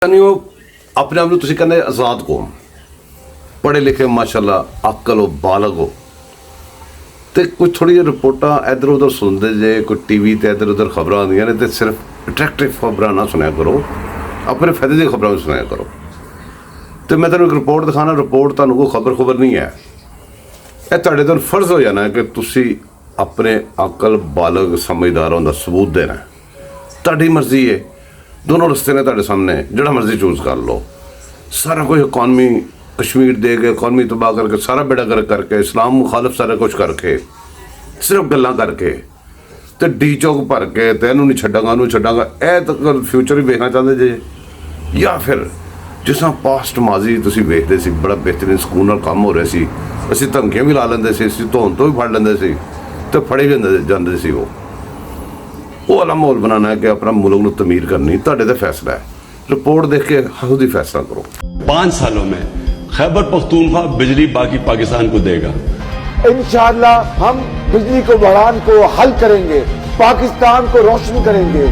नहीं वो अपने आप तुम कहते आजाद कौम पढ़े लिखे माशाल्लाह अकल हो बालग हो तो कुछ थोड़ी जी रिपोर्टा इधर उधर सुनते जे कोई टीवी ते इधर उधर खबर आदि ने तो सिर्फ अट्रैक्टिव खबर ना सुनिया करो अपने फायदे की खबर भी सुनिया करो। तो मैं तेन एक रिपोर्ट दिखाना रिपोर्ट तुहानू कोई खबर नहीं है यह तुहाडे तो फर्ज हो जाना है कि तुसी अपने अकल बालग समझदार होने का सबूत देना तुहाडी मर्जी है। दोनों रस्ते ने तुहाडे सामने जिहड़ा मर्जी चूज कर लो। सारा कुछ इकॉनमी कश्मीर दे के इकॉनमी तबाह करके सारा बेड़ा गर्क करके इस्लाम मुखालफ सारा कुछ करके सिर्फ गल्लां करके तो डी चौक भर के तो इनू नहीं छड्डांगा उन्होंने छड्डांगा यह तो फ्यूचर ही वेखना चाहते जे या फिर जिस तरह पास्ट माजी तुसीं वेखदे सी बड़ा बेहतरीन सुकून नाल काम हो रहा सी असीं धमकियां भी ला लैंदे सी असीं धोन तो भी फड़ लैंदे सी तो फड़े भी जांदे सी वो वाला माहौल बनाना है कि अपना मुल्क नूं तमीर करनी तुहाडे ते फैसला है। रिपोर्ट देख के खुद ही फैसला करो। 5 सालों में खैबर पख्तूनख्वा बिजली बाकी पाकिस्तान को देगा। इंशाअल्लाह हम बिजली को बहरान को हल करेंगे, पाकिस्तान को रोशन करेंगे।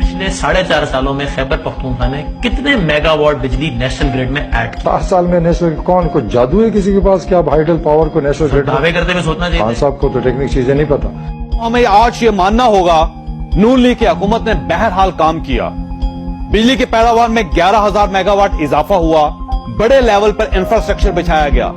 पिछले 4.5 सालों में खैबर पख्तूनख्वा ने कितने मेगावाट बिजली नेशनल ग्रिड में ऐड की? 8 साल में नेशनल कौन को जादू है किसी के पास क्या हाइडल पावर को नेशनल ग्रिड दावे करते हुए सोचना चाहिए। खान साहब को तो टेक्निक चीजें नहीं पता। हमें आज ये मानना होगा नून लीग की हुकूमत ने बहरहाल काम किया। बिजली की पैदावार में 11,000 मेगावाट इजाफा हुआ, बड़े लेवल पर इंफ्रास्ट्रक्चर बिछाया गया।